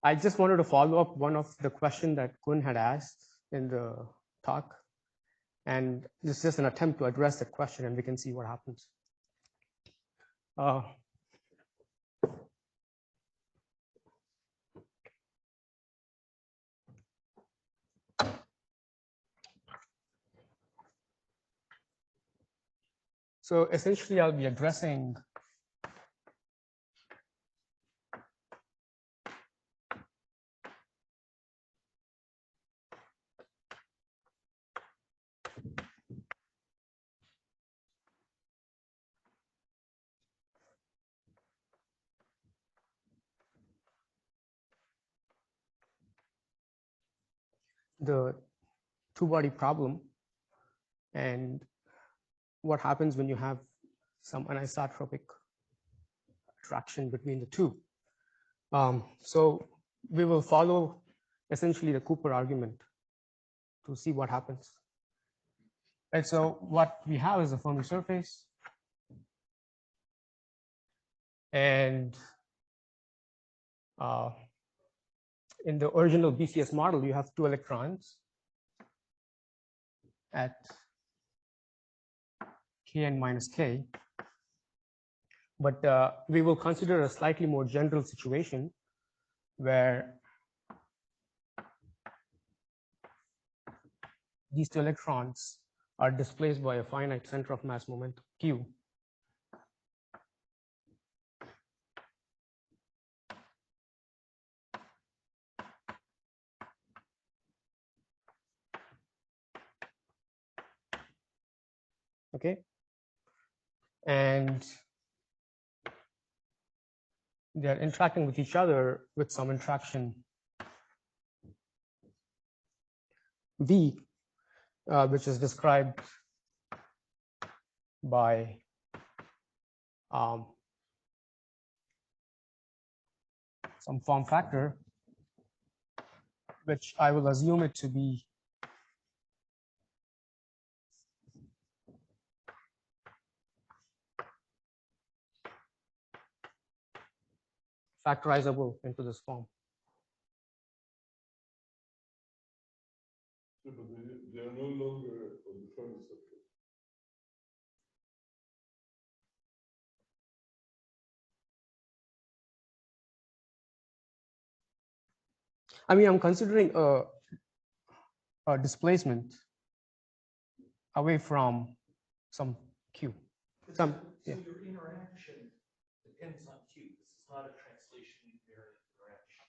I just wanted to follow up one of the question that Kun had asked in the talk. And this is just an attempt to address that question, and we can see what happens. So essentially, I'll be addressing the two-body problem and what happens when you have some anisotropic attraction between the two. So we will follow essentially the Cooper argument to see what happens. And so what we have is a Fermi surface, and in the original BCS model, you have 2 electrons at Kn minus K. But we will consider a slightly more general situation where these 2 electrons are displaced by a finite center of mass momentum Q. Okay, and they're interacting with each other with some interaction V, which is described by some form factor, which I will assume it to be factorizable into this form. So, but they are no longer on the Fermi surface. I mean, I'm considering a displacement away from some Q. So your interaction depends on Q. This is not a translation invariant interaction.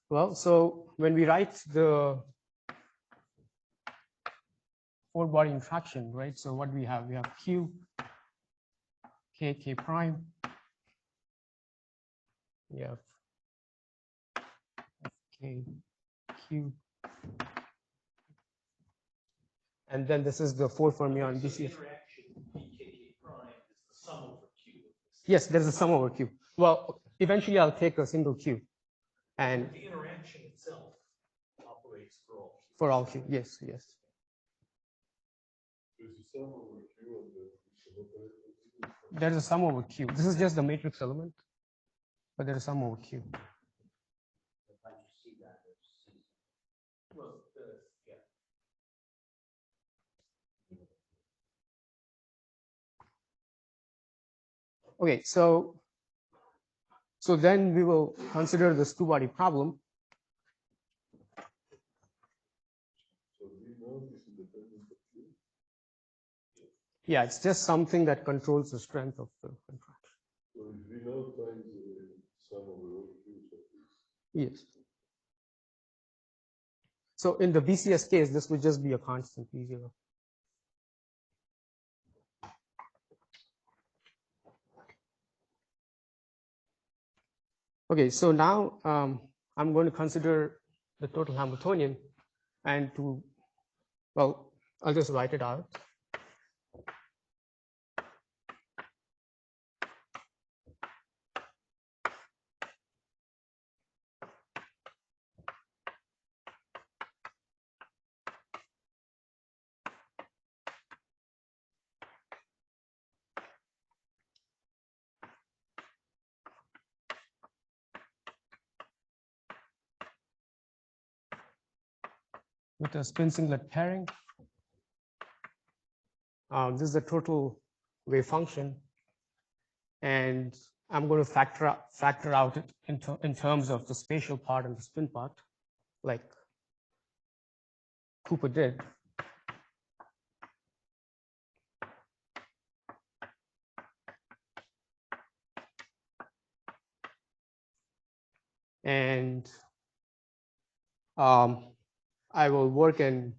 Well, so when we write the 4-body interaction, right? So what we have Q, K, K prime. We have K, Q. And then this is the 4 fermion BCS. Interaction BKK prime is the sum over Q. Yes, there's a sum over Q. Well, eventually I'll take a single Q. And the interaction itself operates for all Q. For all Q, yes, yes. There's a sum over Q. This is just the matrix element, but there's a sum over Q. Well, yeah. Okay, so then we will consider this 2-body problem. So we know this is dependent on Q. Yeah, it's just something that controls the strength of the contraction. So if we know times the sum over all Q surface. Yes. So in the BCS case, this would just be a constant P0. Okay, so now I'm going to consider the total Hamiltonian, and well, I'll just write it out. with a spin singlet pairing. This is the total wave function, and I'm going to factor out it in terms of the spatial part and the spin part, like Cooper did. And I will work in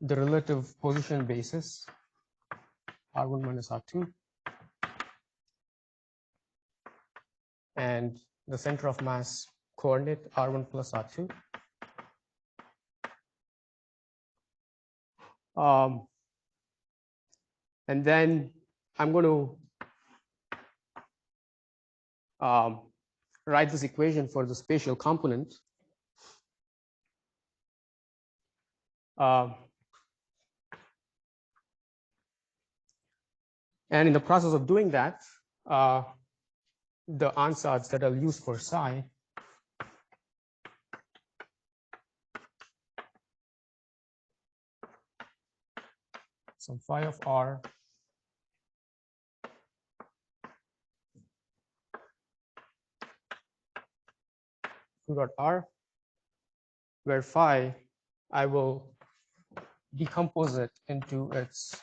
the relative position basis, R1 minus R2, and the center of mass coordinate, R1 plus R2. And then I'm going to write this equation for the spatial component. And in the process of doing that, the ansatz that I'll use for psi some phi of r q dot r, where phi I will decompose it into its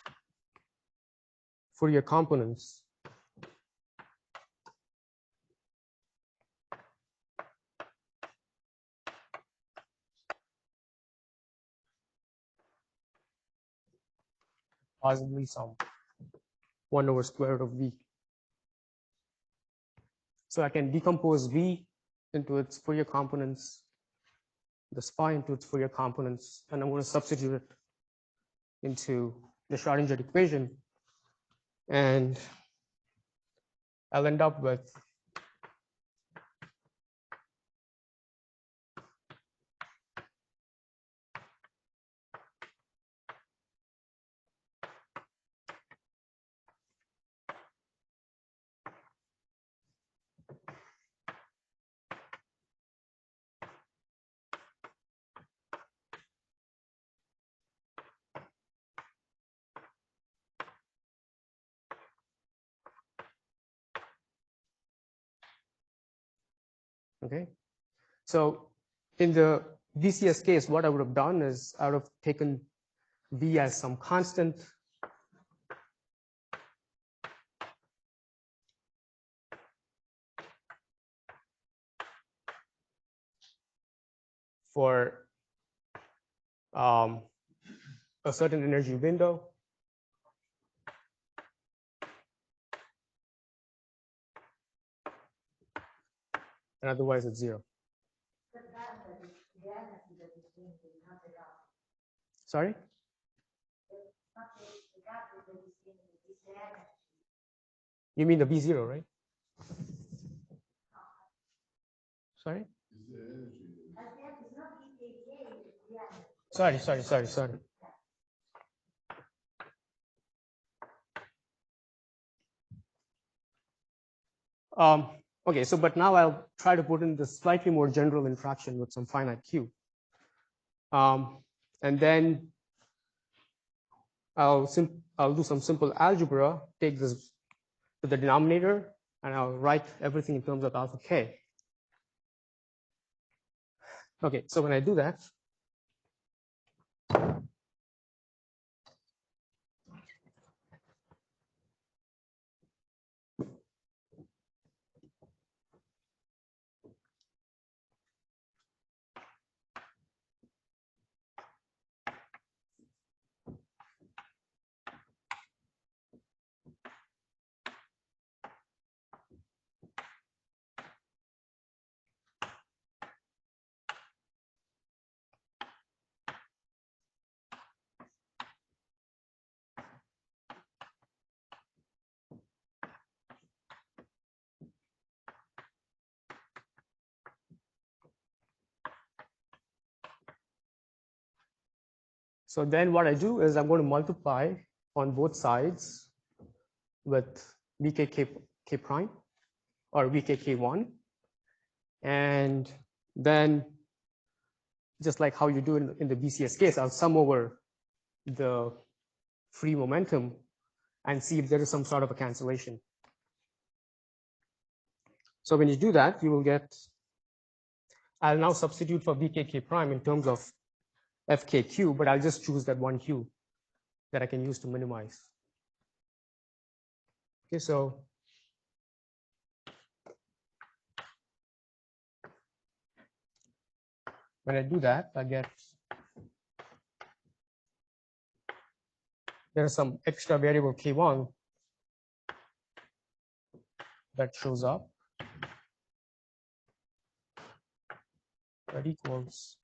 Fourier components. Possibly some 1 over square root of v. So I can decompose v into its Fourier components, the phi into its Fourier components, and I'm going to substitute it into the Schrodinger equation, and I'll end up with okay. So in the VCS case, what I would have done is I would have taken v as some constant, for a certain energy window, and otherwise it's 0. Sorry? You mean the V0, right? Sorry? Sorry. Okay, so but now I'll try to put in this slightly more general interaction with some finite q. And then I'll do some simple algebra, take this to the denominator, and I'll write everything in terms of alpha k. Okay, so when I do that, so then what I do is I'm going to multiply on both sides with k prime or vkk1, and then just like how you do in the BCS case, I'll sum over the free momentum and see if there is some sort of a cancellation. So when you do that, you will get, I'll now substitute for VKK prime in terms of FKQ, but I'll just choose that one Q that I can use to minimize. Okay, so when I do that, I get, there's some extra variable K1 that shows up. That equals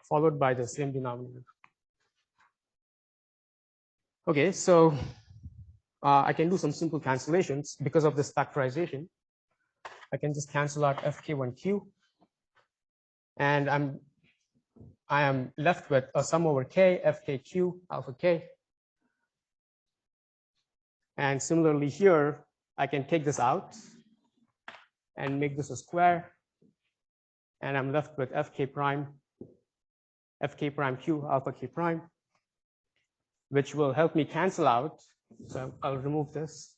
followed by the same denominator. Okay, so I can do some simple cancellations because of this factorization. I can just cancel out FK1Q, and I am left with a sum over K, FKQ, alpha K. And similarly here, I can take this out and make this a square, and I'm left with FK prime Q, alpha K prime, which will help me cancel out. So I'll remove this.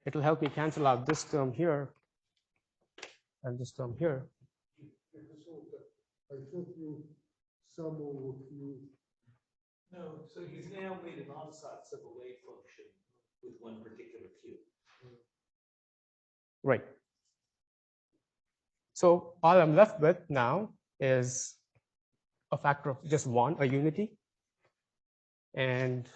It'll help me cancel out this term here and this term here. I thought you sum over Q. No, so he's now made an ansatz of a wave function with one particular Q. Right. So all I'm left with now is a factor of just one, a unity. And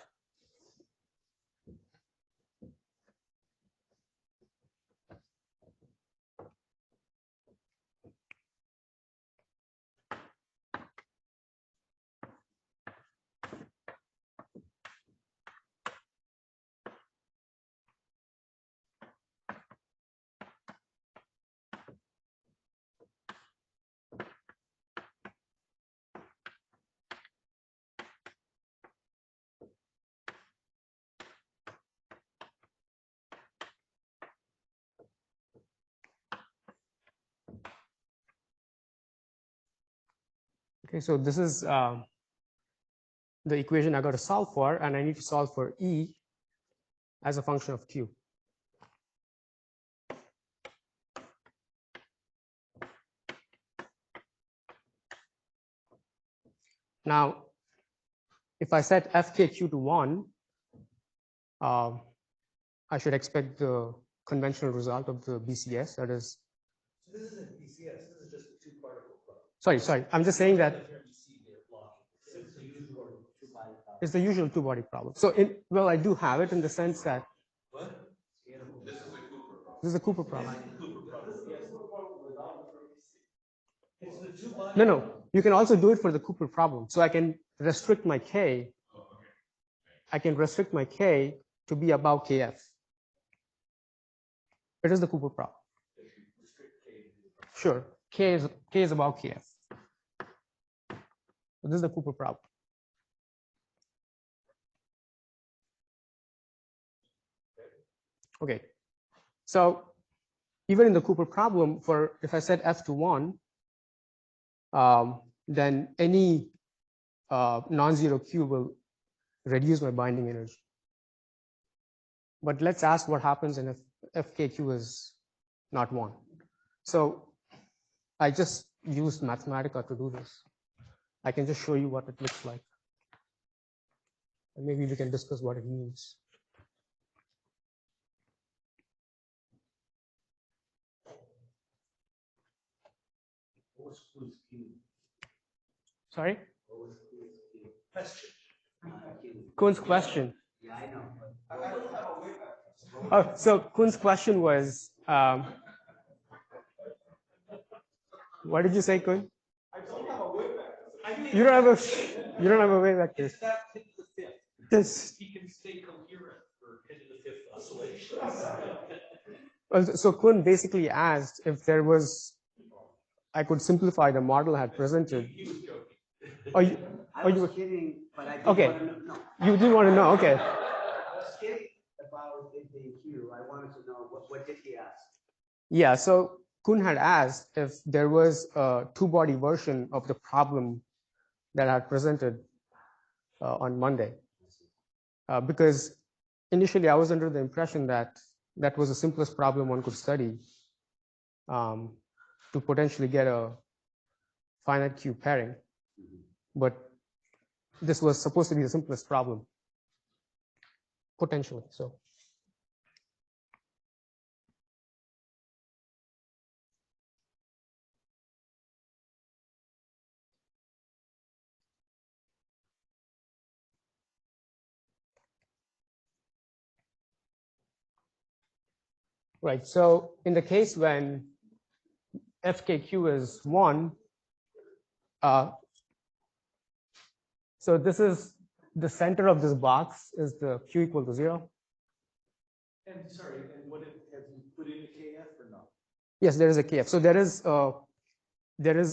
okay, so this is the equation I got to solve for, and I need to solve for E as a function of Q. Now, if I set FKQ to 1, I should expect the conventional result of the BCS, that is. So this isn't BCS, this is just a two-particle problem. Sorry, I'm just saying that It's the usual two-body problem. it's the usual two-body problem. So, well, I do have it in the sense that What? this is a Cooper problem. Cooper problem, yes. It's the two-body. No, you can also do it for the Cooper problem. So I can restrict my K. I can restrict my K to be above KF. It is the Cooper problem. Sure, K is above KF. So this is the Cooper problem. Okay, so even in the Cooper problem, for if I set F to 1, then any non-zero Q will reduce my binding energy. But let's ask what happens if FKQ is not 1. So I just used Mathematica to do this. I can just show you what it looks like. And maybe we can discuss what it means. Sorry? Question. Kuhn's question. Yeah, I know. Oh, so Kuhn's question was, what did you say, Kuhn? I don't have a wave vector. You don't have a you don't have a wave vector. It's not 10 to the fifth. This He can stay coherent for 10 to the fifth oscillations. so Kuhn basically asked if there was, I could simplify the model I had presented. He was joking. Oh, you, I oh, was you were, kidding, but I did Okay. want to know. No, you didn't want to know. Okay. I was kidding about it being Q. I wanted to know what did he ask? Yeah. So Kuhn had asked if there was a two-body version of the problem that I had presented on Monday, because initially I was under the impression that that was the simplest problem one could study to potentially get a finite Q pairing, but this was supposed to be the simplest problem potentially. So. Right. So in the case when FKQ is 1, so this is the center of this box is the Q equal to 0. And sorry, and what have you put in a KF or not? Yes, there is a KF. So there is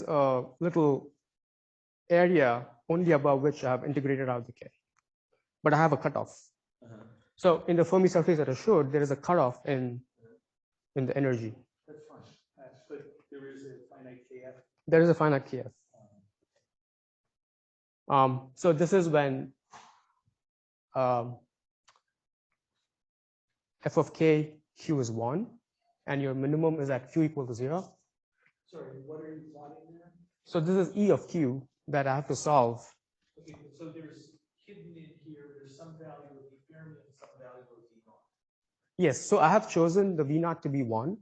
a little area only above which I have integrated out the K, but I have a cutoff. So in the Fermi surface that I showed, there is a cutoff in the energy. That's fine. But there is a finite KF. There is a finite KF. So this is when f of k q is 1, and your minimum is at q equal to 0. Sorry, what are you plotting there? So this is E of q that I have to solve. Okay, so there's hidden in here, there's some value of the Fermi and some value of the naught. Yes, so I have chosen the V naught to be 1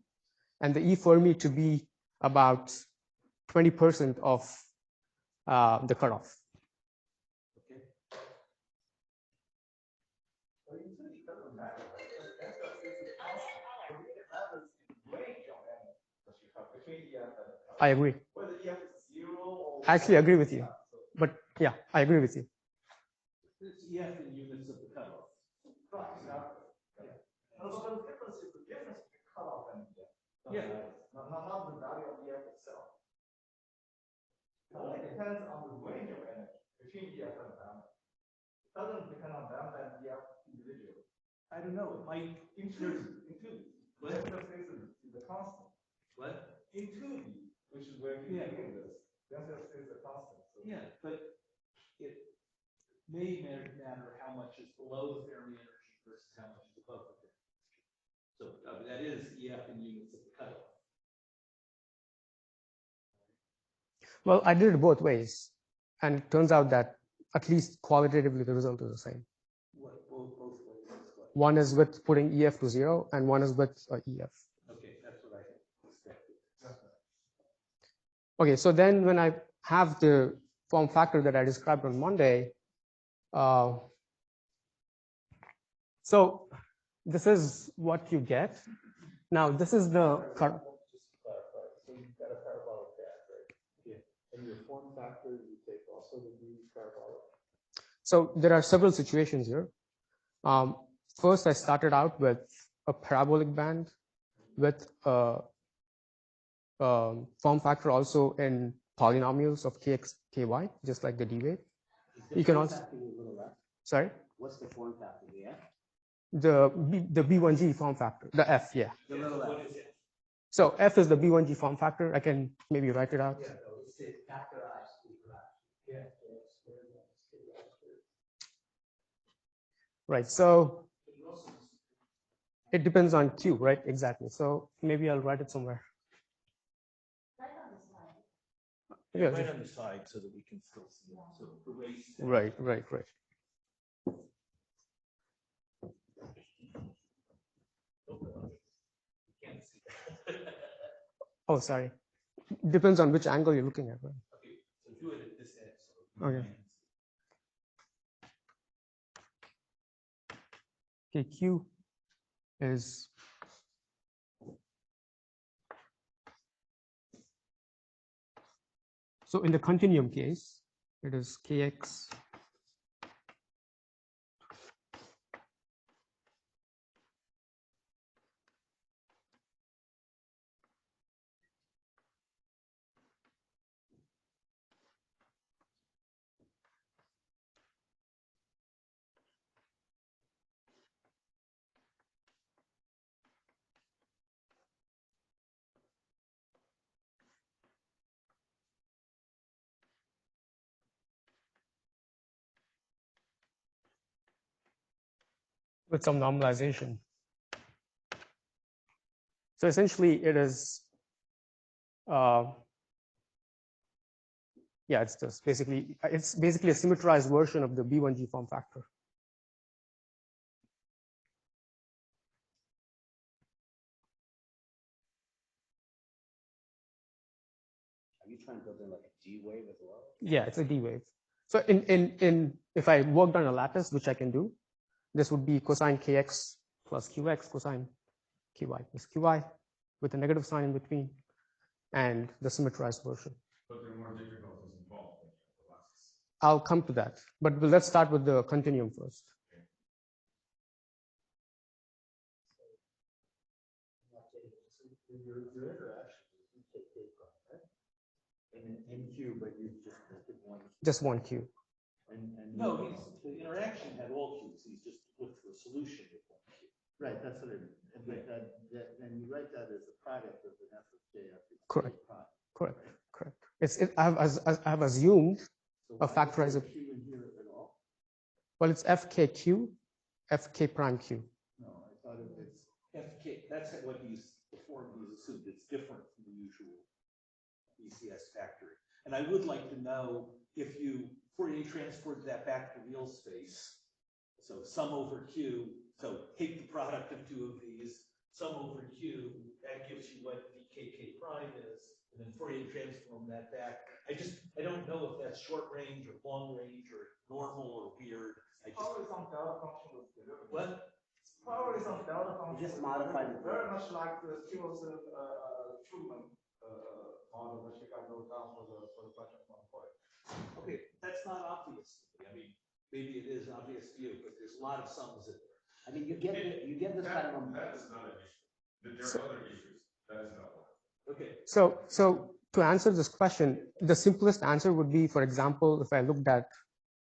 and the E Fermi to be about 20% of the cutoff. Okay. I agree. I actually agree with you. But yeah, I agree with you. It's EF in units of the cutoff. So the difference is the difference between cutoff and EF. Yeah. Not the value of EF itself. It only depends on the range of energy between EF and lambda. It doesn't depend on lambda and EF individually. I don't know, it might Include What? the space is a constant. What? Include, which is where you're Yeah. doing this. Density of space is a constant. So Yeah, but it may matter how much is below the Fermi energy versus how much is above the Fermi. So that is EF in units of the cutoff. Well, I did it both ways. And it turns out that at least qualitatively the result is the same. What, both ways is what? One is with putting EF to 0 and one is with EF. Okay, that's what I expected. Okay, so then when I have the form factor that I described on Monday, so this is what you get. Now this is the Just to clarify, so you've got a parabolic graph, right? Yeah. And your form factor, you take also the B parabolic. so there are several situations here. First, I started out with a parabolic band with a form factor also in polynomials of kx, ky, just like the d wave. You can also, sorry, What's the form factor? The F? the B1G form factor, the F, yeah. The little F. What is it? So F is the B1G form factor. I can maybe write it out. Yeah, it's factorized. Yeah. Right. So it depends on Q, right? Exactly. So maybe I'll write it somewhere. Yeah. Right on the side so that we can still see it. So erase. Right. Right. Right. Can't see that. Oh, sorry. Depends on which angle you're looking at, right? Okay, so do it at this edge. So Okay. Okay, Q is so in the continuum case, It is kx with some normalization. So essentially, it is, yeah, it's just basically a symmetrized version of the B1G form factor. Are you trying to build in like a D wave as well? Yeah, it's a D wave. So if I worked on a lattice, which I can do, this would be cosine kx plus qx, cosine ky plus qy, with a negative sign in between, and the symmetrized version. But there are more difficulties involved than the last. I'll come to that, but let's start with the continuum first. Your interaction is you take K prime, right? And in Q, but you just did one. Just one Q. And No, the interaction had all Q's, he's just looked for a solution with one Q. right, that's what I mean. And but and you write that as the product of an F of J after Correct. K prime. Correct. Correct. I have assumed So a why is factorizer. there Q in here at all? Well, it's FKQ, FK prime Q. No, I thought it's. FK, that's what the form he's assumed, it's different from the usual ECS factory. And I would like to know if you Fourier transferred that back to real space. So sum over Q, so take the product of two of these, sum over Q, that gives you what DKK prime is, and then Fourier transform that back. I don't know if that's short range or long range or normal or weird. Power is on delta function with derivative. What? Power is on delta function. You just modified it. Very much like the Stevenson Truman model, which you got wrote down for the question at one point. Okay, that's not obvious to me. I mean, maybe it is obvious to you, but there's a lot of sums in there. I mean, you get this kind of. That is not an issue. There are other issues. That is not one. Okay. So to answer this question, the simplest answer would be, for example, if I looked at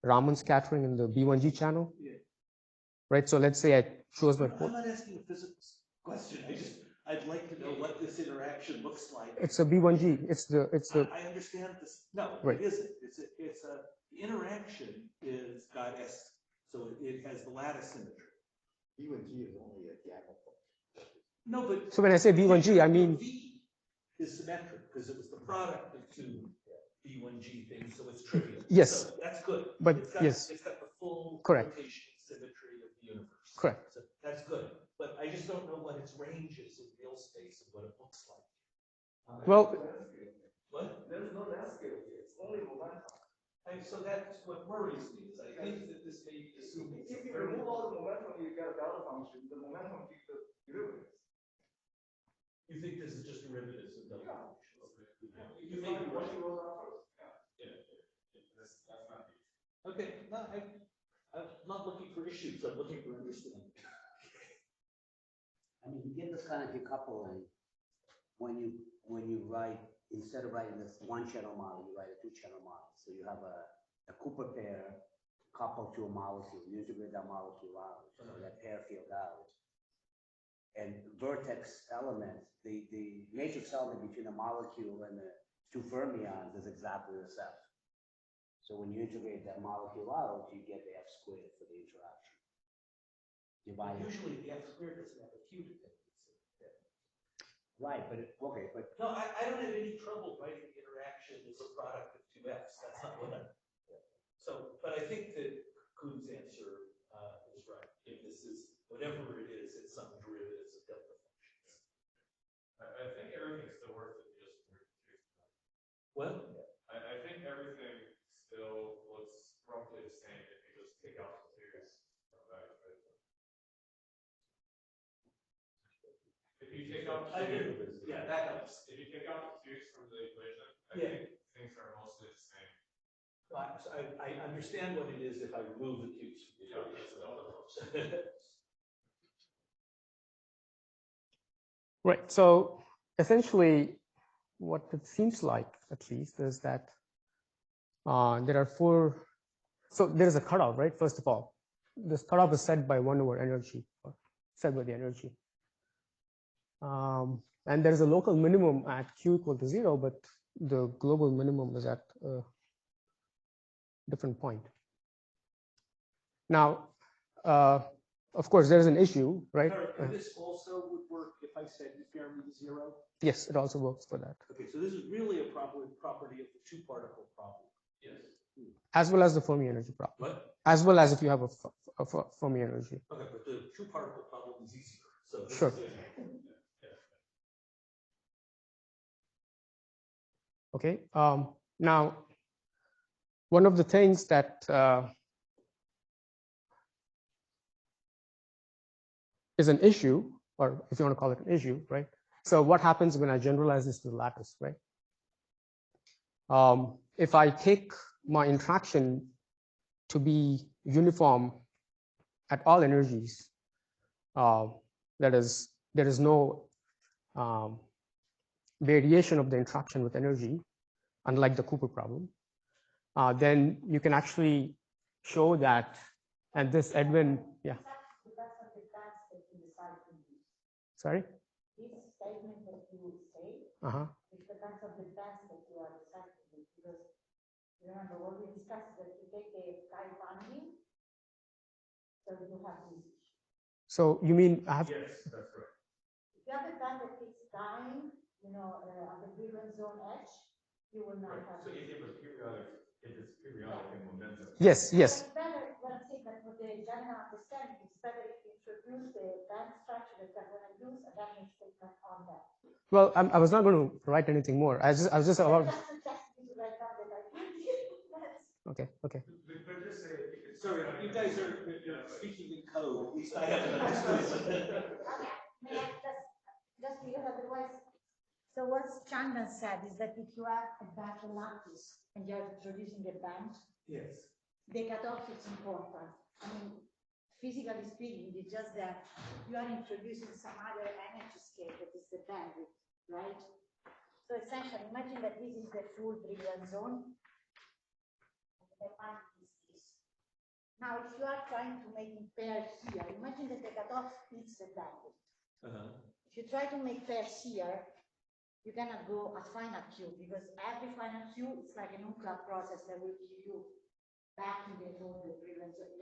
Raman scattering in the B1G channel, Yeah. right? So let's say I chose my I'm not asking a physics question. I'd like to know what this interaction looks like. it's a B1G. I understand this. No, Right. it isn't. The interaction is got S, so it has the lattice symmetry. U and G is only a gamma function. No, but So when I say B1G, I mean V is symmetric because it was the product of two B1G things, so it's trivial. Yes. So that's good. But it's got, yes. It's got the full Correct. rotation symmetry of the universe. Correct. So that's good. But I just don't know what its range is in real space and what it looks like. Well, What? There's no landscape here. It's only momentum. And so that's what worries me, is I think that this may assume it's If a you very. remove all the momentum, you get a delta function. The momentum gives the derivatives. You think this is just derivatives of delta Yeah. functions? You may be what you wrote down first. Yeah. That's not the issue. Okay, no, I'm not looking for issues, I'm looking for understanding. I mean, you get this kind of decoupling when you write, instead of writing this one channel model, you write a two channel model. So you have a Cooper pair coupled to a molecule. You integrate that molecule out, so that pair field out. And vertex element, the matrix element between the molecule and the two fermions is exactly the same. So when you integrate that molecule out, you get the F squared for the interaction. Divided. Usually the F squared doesn't have a Q dependency. Right, but No, I don't have any trouble writing the interaction as a product of two F's, that's not what I'm. So, but I think that Kuhn's answer is right. If this is, whatever it is, it's some derivatives of delta functions. I think everything's still worth it just for Well, I think everything still looks roughly the same if you just take out the series from that equation. If you take out I the agree. series, Yeah, that helps. if you take out the series from the equation, I Yeah. think things are mostly the same. I understand what it is if I remove the Qs. Right. So essentially, what it seems like, at least, is that there are four. So there is a cutoff, right? First of all, this cutoff is set by 1 over energy, or set by the energy. And there is a local minimum at Q equal to 0, but the global minimum is at a different point. Now, of course, there is an issue, right? And this also would work if I set Fermi to 0? Yes, it also works for that. Okay, so this is really a property of the two-particle problem. Yes. As well as the Fermi energy problem. What? As well as if you have a Fermi energy. Okay, but the two-particle problem is easier. So this Sure. is Okay. Now, one of the things that is an issue, or if you want to call it an issue, right? So what happens when I generalize this to the lattice, right? If I take my interaction to be uniform at all energies, that is, there is no variation of the interaction with energy, unlike the Cooper problem, then you can actually show that, and this Edwin, yeah. Sorry? This statement that you say, it depends on the bands that you are deciding with, because remember what we discussed that you take a sky binding, so you have this issue. So you mean I have? Yes, that's right. If you have a band that keeps dying, on the driven zone edge, you will not have. So if it was periodic, if it's periodic in momentum. Yes, yes. It's better, what I'm saying that for the general understanding, it's better if you introduce the band structure that I'm going to use and then you statement on that. Well, I was not going to write anything more. I was just about. Okay, okay. But just say, sorry, you guys are speaking in code. At least I haven't understood. Okay, may I just because otherwise. So what Chandan said is that if you have a band lattice and you're introducing a band, Yes. the cutoff is important. I mean, physically speaking, it's just that you are introducing some other energy scale that is the bandwidth, right? So essentially, imagine that this is the full brilliant zone. The bandwidth is this. Now, if you are trying to make it pair here, imagine that the cutoff is the bandwidth. If you try to make pairs here, you cannot go at final Q, because every final Q is like a nuclear process that will give you back in the whole brilliant zone.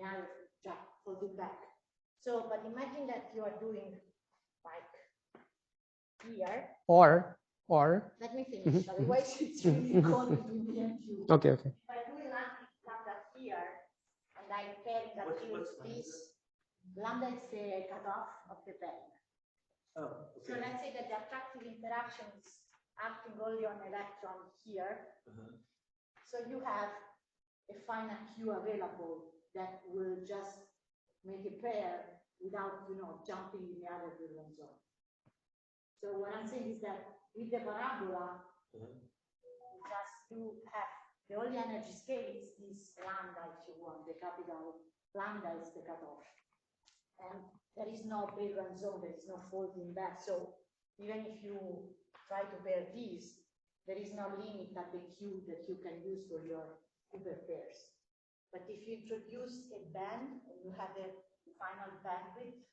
Hold it back. So, but imagine that you are doing like here. Or. Let me finish. Otherwise, it's really cold between me and you. Okay, okay. If I do lambda here, and I pair that with this, lambda is the cutoff of the pairing. Oh, okay. So let's say that the attractive interaction is acting only on electron here. So you have a finite Q available that will just make a pair without, jumping in the other brilliant zone. So what I'm saying is that with the parabola, you just do have the only energy scale is this lambda, if you want, the capital lambda is the cutoff. And there is no brilliant zone, there is no folding back. So even if you try to pair these, there is no limit at the Q that you can use for your Cooper pairs. But if you introduce a band and you have a final bandwidth,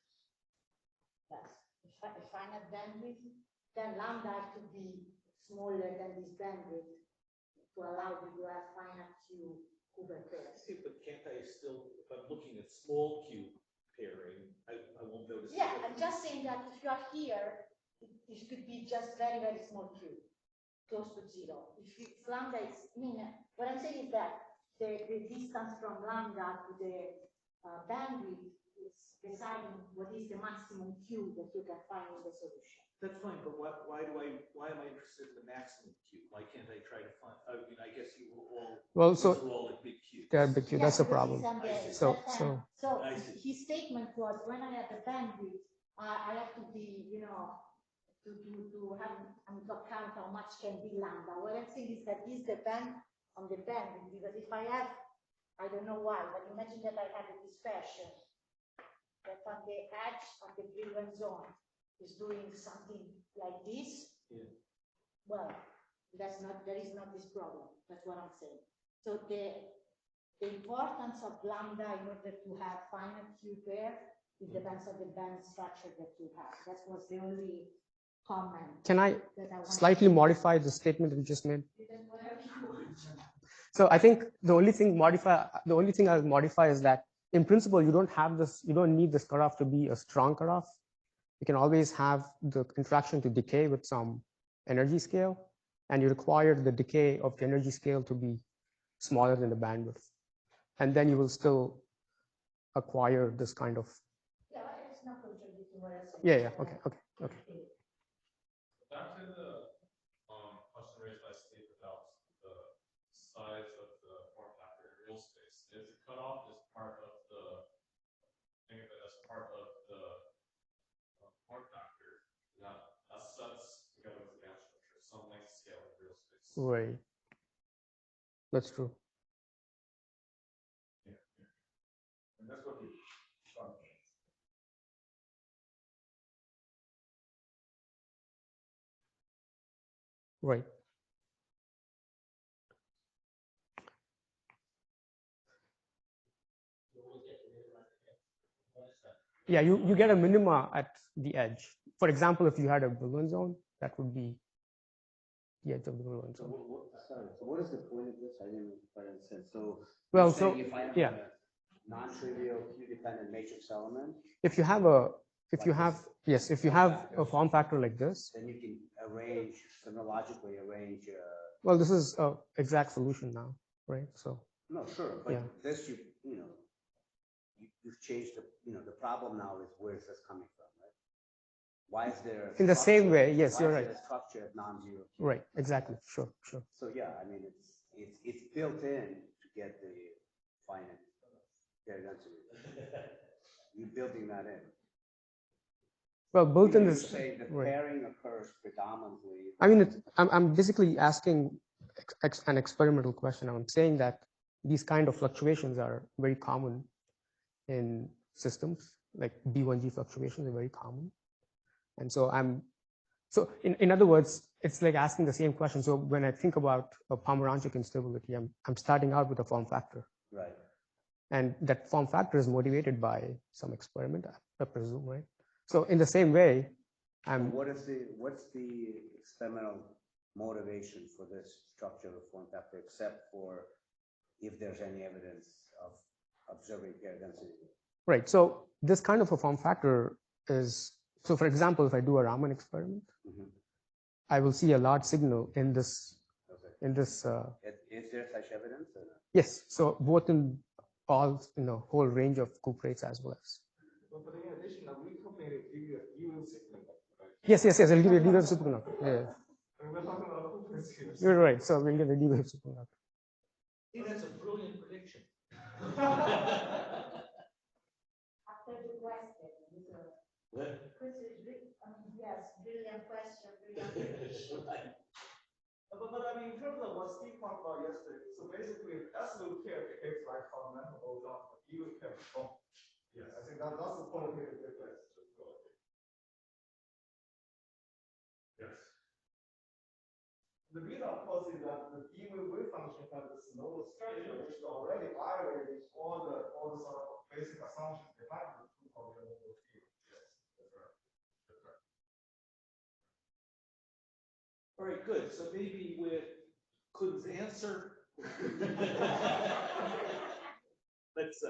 a final bandwidth, then lambda has to be smaller than this bandwidth to allow you to have final Q Cooper pairs. But can't I still, if I'm looking at small Q pairing, I won't notice. Yeah, I'm just saying that if you are here, it could be just very, very small Q, close to 0. If lambda is, what I'm saying is that the distance from lambda to the bandwidth is deciding what is the maximum Q that you can find in the solution. That's fine, but why am I interested in the maximum Q? Why can't I try to find, I guess you will all, Well, those are all at big Q. They're big Q. That's a problem. So I see. his statement was, when I have the bandwidth, I have to be, to have to account how much can be lambda. What I'm saying is that is the band on the band, because if I have, I don't know why, but imagine that I have a dispersion that on the edge of the brilliant zone is doing something like this. Yeah. Well, there is not this problem. That's what I'm saying. So the importance of lambda in order to have finite Q pair, it depends on the band structure that you have. That was the only comment. Can I that I wanted slightly to modify the statement that you just made? You can whatever you want. So I think the only thing I'll modify is that in principle, you don't need this cutoff to be a strong cutoff. You can always have the interaction to decay with some energy scale, and you require the decay of the energy scale to be smaller than the bandwidth. And then you will still acquire this kind of. Yeah, it's not contradicting what I said. Yeah, okay. Back to the question raised by Steve about the size of the form factor in real space. If the cutoff is part of the, think of it as part of the form factor, that sets together with the band structure some length scale in real space. Right. That's true. Yeah. And that's what the Right. Yeah, you get a minima at the edge. For example, if you had a Brillouin zone, that would be the edge of the Brillouin zone. Sorry, so what is the point of this? I didn't quite understand. So, Well, you're so saying if I have yeah, a non-trivial Q-dependent matrix element, if you have a form factor like this, then you can arrange, phonologically arrange. well, this is a exact solution now, right? So No, sure, but Yeah. this you've changed the problem now is where is this coming from, right? Why is there in the same way, yes, why you're is right. there a structure of non-zero? Right, exactly. Sure. So yeah, I mean it's built in to get the finite pair density. You're building that in. Well, both in You this. say the Right. pairing occurs predominantly. I mean, I'm basically asking an experimental question. I'm saying that these kind of fluctuations are very common in systems, like B1G fluctuations are very common. And so in other words, it's like asking the same question. So when I think about a Pomeranchuk instability, I'm starting out with a form factor. Right. And that form factor is motivated by some experiment, I presume, right? So in the same way, What's the experimental motivation for this structure of form factor, except for if there's any evidence of observing pair density? Right. So this kind of a form factor is, so for example, if I do a Raman experiment, I will see a large signal in this. Okay. Is there such evidence? Or not? Yes. So both in all, whole range of coup rates as well as. But in addition, we could give you a U signal. Yes. I'll give you a D-wave superconductor. Yeah. We're talking about couples here. You're right. So we'll get a D-wave superconductor. See, that's a brilliant prediction. After the question, Chris is, yes, brilliant question, brilliant prediction. But I mean, in terms of what Steve talked about yesterday, so basically, absolute pair behaves like fundamental boson, but U pair don't. Yes, I think that's the qualitative difference. yes. The reason, of course, is that the D-wave wave function has this nodal structure, which already violates all the sort of basic assumptions behind the two coordinate nodal field. Yes, that's right. All right, good. So maybe with Kun's answer, let's